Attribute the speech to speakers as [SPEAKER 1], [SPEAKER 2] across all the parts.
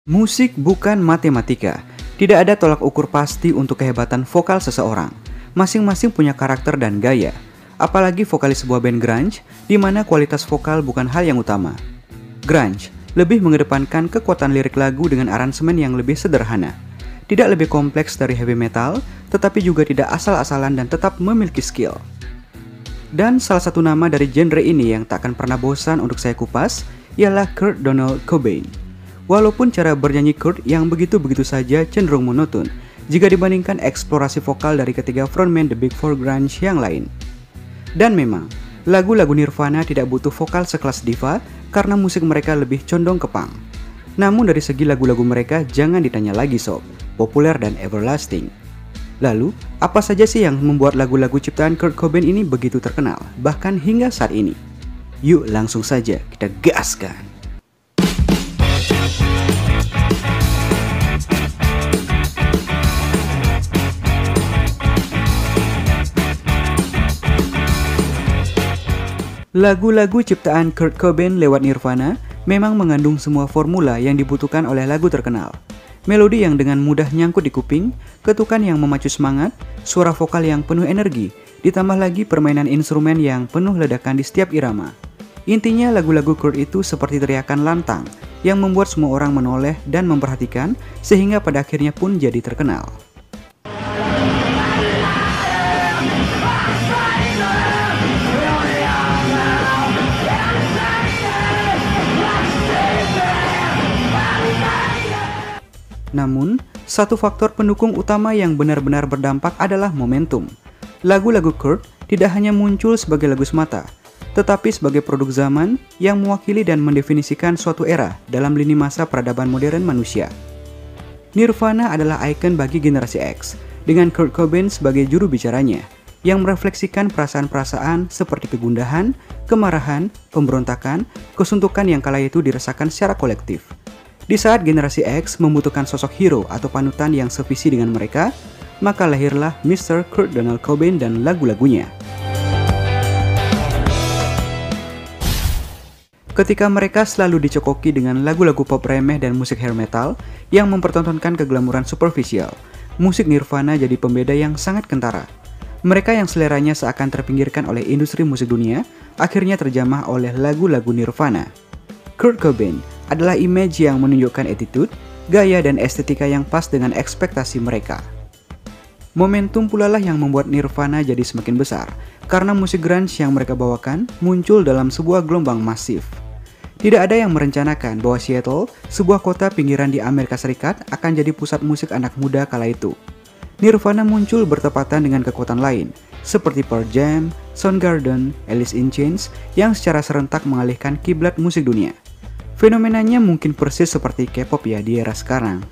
[SPEAKER 1] Musik bukan matematika. Tidak ada tolak ukur pasti untuk kehebatan vokal seseorang. Masing-masing punya karakter dan gaya. Apalagi vokalis sebuah band grunge, di mana kualitas vokal bukan hal yang utama. Grunge lebih mengedepankan kekuatan lirik lagu dengan aransemen yang lebih sederhana. Tidak lebih kompleks dari heavy metal, tetapi juga tidak asal-asalan dan tetap memiliki skill. Dan salah satu nama dari genre ini yang tak akan pernah bosan untuk saya kupas, ialah Kurt Donald Cobain. Walaupun cara bernyanyi Kurt yang begitu-begitu saja cenderung monoton jika dibandingkan eksplorasi vokal dari ketiga frontman The Big Four grunge yang lain. Dan memang, lagu-lagu Nirvana tidak butuh vokal sekelas diva karena musik mereka lebih condong ke punk. Namun dari segi lagu-lagu mereka jangan ditanya lagi sob, populer dan everlasting. Lalu, apa saja sih yang membuat lagu-lagu ciptaan Kurt Cobain ini begitu terkenal, bahkan hingga saat ini? Yuk langsung saja kita gaskan. Lagu-lagu ciptaan Kurt Cobain lewat Nirvana memang mengandung semua formula yang dibutuhkan oleh lagu terkenal. Melodi yang dengan mudah nyangkut di kuping, ketukan yang memacu semangat, suara vokal yang penuh energi, ditambah lagi permainan instrumen yang penuh ledakan di setiap irama. Intinya lagu-lagu Kurt itu seperti teriakan lantang yang membuat semua orang menoleh dan memperhatikan sehingga pada akhirnya pun jadi terkenal. Namun, satu faktor pendukung utama yang benar-benar berdampak adalah momentum. Lagu-lagu Kurt tidak hanya muncul sebagai lagu semata, tetapi sebagai produk zaman yang mewakili dan mendefinisikan suatu era dalam lini masa peradaban modern manusia. Nirvana adalah ikon bagi generasi X, dengan Kurt Cobain sebagai juru bicaranya, yang merefleksikan perasaan-perasaan seperti kegundahan, kemarahan, pemberontakan, kesuntukan yang kala itu dirasakan secara kolektif. Di saat generasi X membutuhkan sosok hero atau panutan yang sevisi dengan mereka, maka lahirlah Mr. Kurt Donald Cobain dan lagu-lagunya. Ketika mereka selalu dicokoki dengan lagu-lagu pop remeh dan musik hair metal yang mempertontonkan keglamuran superficial, musik Nirvana jadi pembeda yang sangat kentara. Mereka yang seleranya seakan terpinggirkan oleh industri musik dunia, akhirnya terjamah oleh lagu-lagu Nirvana. Kurt Cobain adalah image yang menunjukkan attitude, gaya dan estetika yang pas dengan ekspektasi mereka. Momentum pula lah yang membuat Nirvana jadi semakin besar, karena musik grunge yang mereka bawakan muncul dalam sebuah gelombang masif. Tidak ada yang merencanakan bahwa Seattle, sebuah kota pinggiran di Amerika Serikat, akan jadi pusat musik anak muda kala itu. Nirvana muncul bertepatan dengan kekuatan lain, seperti Pearl Jam, Soundgarden, Alice in Chains, yang secara serentak mengalihkan kiblat musik dunia. Fenomenanya mungkin persis seperti K-pop ya di era sekarang.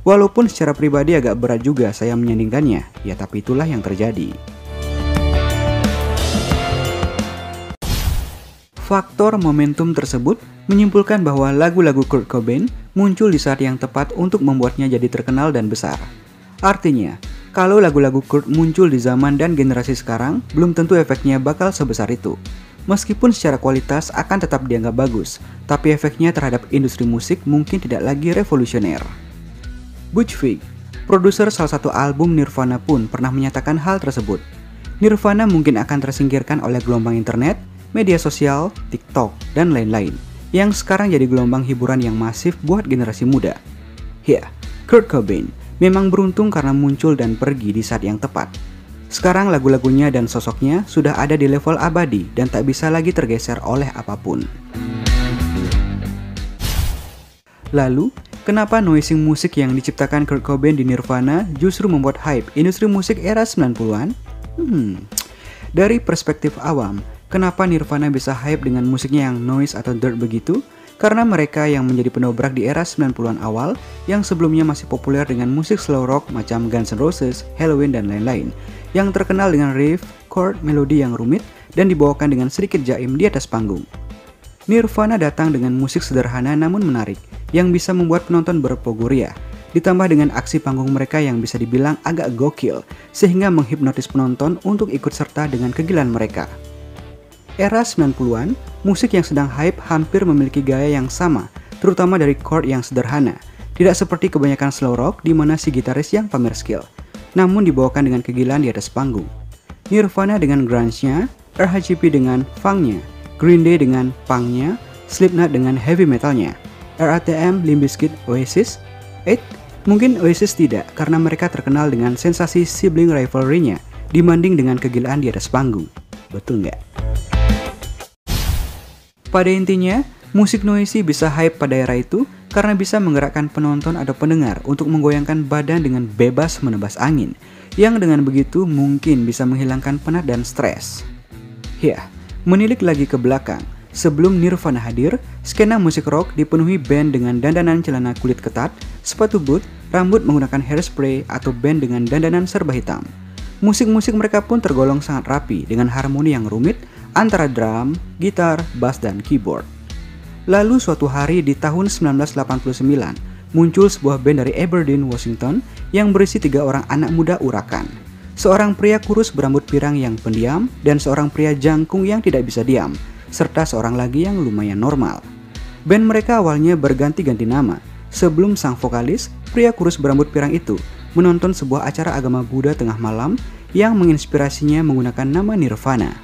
[SPEAKER 1] Walaupun secara pribadi agak berat juga saya menyandingkannya, ya tapi itulah yang terjadi. Faktor momentum tersebut menyimpulkan bahwa lagu-lagu Kurt Cobain muncul di saat yang tepat untuk membuatnya jadi terkenal dan besar. Artinya, kalau lagu-lagu Kurt muncul di zaman dan generasi sekarang, belum tentu efeknya bakal sebesar itu. Meskipun secara kualitas akan tetap dianggap bagus, tapi efeknya terhadap industri musik mungkin tidak lagi revolusioner. Butch Vig, produser salah satu album Nirvana pun pernah menyatakan hal tersebut. Nirvana mungkin akan tersingkirkan oleh gelombang internet, media sosial, TikTok, dan lain-lain, yang sekarang jadi gelombang hiburan yang masif buat generasi muda. Ya, Kurt Cobain memang beruntung karena muncul dan pergi di saat yang tepat. Sekarang lagu-lagunya dan sosoknya sudah ada di level abadi dan tak bisa lagi tergeser oleh apapun. Lalu, kenapa noising musik yang diciptakan Kurt Cobain di Nirvana justru membuat hype industri musik era 90-an? Dari perspektif awam, kenapa Nirvana bisa hype dengan musiknya yang noise atau dirt begitu? Karena mereka yang menjadi penobrak di era 90-an awal yang sebelumnya masih populer dengan musik slow rock macam Guns N' Roses, Halloween, dan lain-lain, yang terkenal dengan riff, chord, melodi yang rumit dan dibawakan dengan sedikit jaim di atas panggung. Nirvana datang dengan musik sederhana namun menarik, yang bisa membuat penonton berpogoria, ditambah dengan aksi panggung mereka yang bisa dibilang agak gokil, sehingga menghipnotis penonton untuk ikut serta dengan kegilaan mereka. Era 90-an, musik yang sedang hype hampir memiliki gaya yang sama, terutama dari chord yang sederhana, tidak seperti kebanyakan slow rock di mana si gitaris yang pamer skill, namun dibawakan dengan kegilaan di atas panggung. Nirvana dengan grunge-nya, RHCP dengan funk-nya, Green Day dengan punk-nya, Slipknot dengan heavy metal-nya, RATM, Limp Bizkit, Oasis. Mungkin Oasis tidak karena mereka terkenal dengan sensasi sibling rivalry-nya dibanding dengan kegilaan di atas panggung. Betul nggak? Pada intinya, musik noisy bisa hype pada era itu karena bisa menggerakkan penonton atau pendengar untuk menggoyangkan badan dengan bebas menebas angin, yang dengan begitu mungkin bisa menghilangkan penat dan stres. Ya, menilik lagi ke belakang, sebelum Nirvana hadir, skena musik rock dipenuhi band dengan dandanan celana kulit ketat, sepatu boot, rambut menggunakan hairspray, atau band dengan dandanan serba hitam. Musik-musik mereka pun tergolong sangat rapi dengan harmoni yang rumit antara drum, gitar, bass, dan keyboard. Lalu suatu hari di tahun 1989, muncul sebuah band dari Aberdeen, Washington yang berisi 3 orang anak muda urakan. Seorang pria kurus berambut pirang yang pendiam dan seorang pria jangkung yang tidak bisa diam, serta seorang lagi yang lumayan normal. Band mereka awalnya berganti-ganti nama, sebelum sang vokalis, pria kurus berambut pirang itu, menonton sebuah acara agama Buddha tengah malam yang menginspirasinya menggunakan nama Nirvana.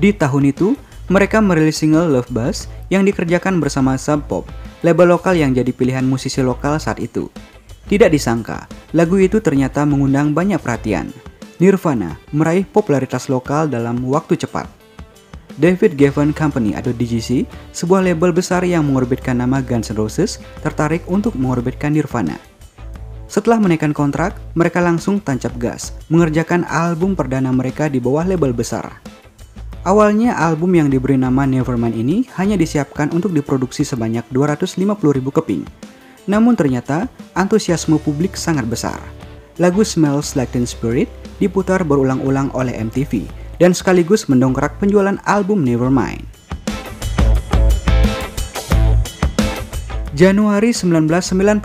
[SPEAKER 1] Di tahun itu, mereka merilis single Love Buzz yang dikerjakan bersama Sub Pop, label lokal yang jadi pilihan musisi lokal saat itu. Tidak disangka, lagu itu ternyata mengundang banyak perhatian. Nirvana meraih popularitas lokal dalam waktu cepat. David Geffen Company atau DGC, sebuah label besar yang mengorbitkan nama Guns N' Roses, tertarik untuk mengorbitkan Nirvana. Setelah menaikkan kontrak, mereka langsung tancap gas, mengerjakan album perdana mereka di bawah label besar. Awalnya album yang diberi nama Nevermind ini hanya disiapkan untuk diproduksi sebanyak 250.000 keping. Namun ternyata, antusiasme publik sangat besar. Lagu Smells Like Teen Spirit diputar berulang-ulang oleh MTV, dan sekaligus mendongkrak penjualan album Nevermind. Januari 1992,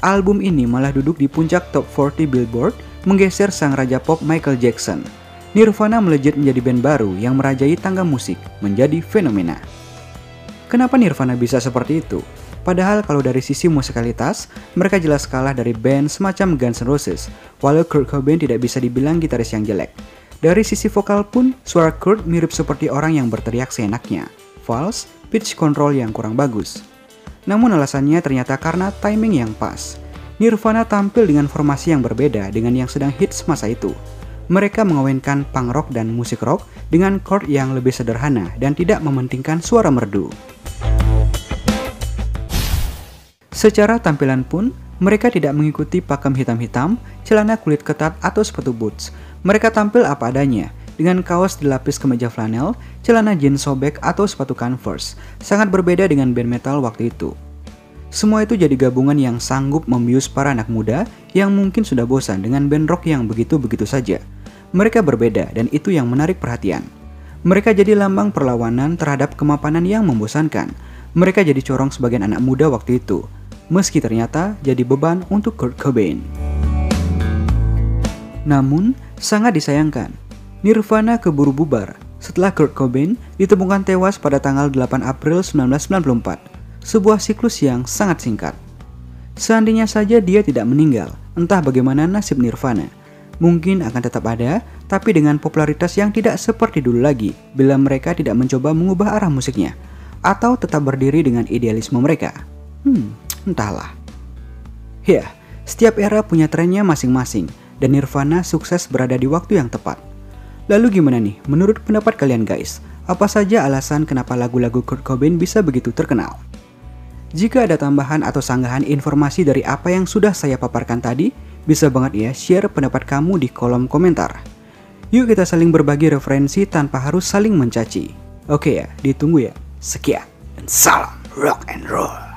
[SPEAKER 1] album ini malah duduk di puncak top 40 Billboard, menggeser sang raja pop Michael Jackson. Nirvana melejit menjadi band baru yang merajai tangga musik, menjadi fenomena. Kenapa Nirvana bisa seperti itu? Padahal kalau dari sisi musikalitas, mereka jelas kalah dari band semacam Guns N' Roses, walau Kurt Cobain tidak bisa dibilang gitaris yang jelek. Dari sisi vokal pun, suara Kurt mirip seperti orang yang berteriak seenaknya, false, pitch control yang kurang bagus. Namun alasannya ternyata karena timing yang pas. Nirvana tampil dengan formasi yang berbeda dengan yang sedang hits masa itu. Mereka mengawinkan punk rock dan musik rock dengan chord yang lebih sederhana dan tidak mementingkan suara merdu. Secara tampilan pun, mereka tidak mengikuti pakem hitam-hitam, celana kulit ketat atau sepatu boots. Mereka tampil apa adanya, dengan kaos dilapis kemeja flanel, celana jeans sobek atau sepatu Converse, sangat berbeda dengan band metal waktu itu. Semua itu jadi gabungan yang sanggup membius para anak muda yang mungkin sudah bosan dengan band rock yang begitu-begitu saja. Mereka berbeda dan itu yang menarik perhatian. Mereka jadi lambang perlawanan terhadap kemapanan yang membosankan. Mereka jadi corong sebagian anak muda waktu itu, meski ternyata jadi beban untuk Kurt Cobain. Namun, sangat disayangkan, Nirvana keburu bubar setelah Kurt Cobain ditemukan tewas pada tanggal 8 April 1994, sebuah siklus yang sangat singkat. Seandainya saja dia tidak meninggal, entah bagaimana nasib Nirvana. Mungkin akan tetap ada, tapi dengan popularitas yang tidak seperti dulu lagi bila mereka tidak mencoba mengubah arah musiknya, atau tetap berdiri dengan idealisme mereka. Entahlah. Ya, setiap era punya trennya masing-masing, dan Nirvana sukses berada di waktu yang tepat. Lalu gimana nih, menurut pendapat kalian guys? Apa saja alasan kenapa lagu-lagu Kurt Cobain bisa begitu terkenal? Jika ada tambahan atau sanggahan informasi dari apa yang sudah saya paparkan tadi, bisa banget ya share pendapat kamu di kolom komentar. Yuk kita saling berbagi referensi tanpa harus saling mencaci. Oke ya, ditunggu ya. Sekian, dan salam rock and roll.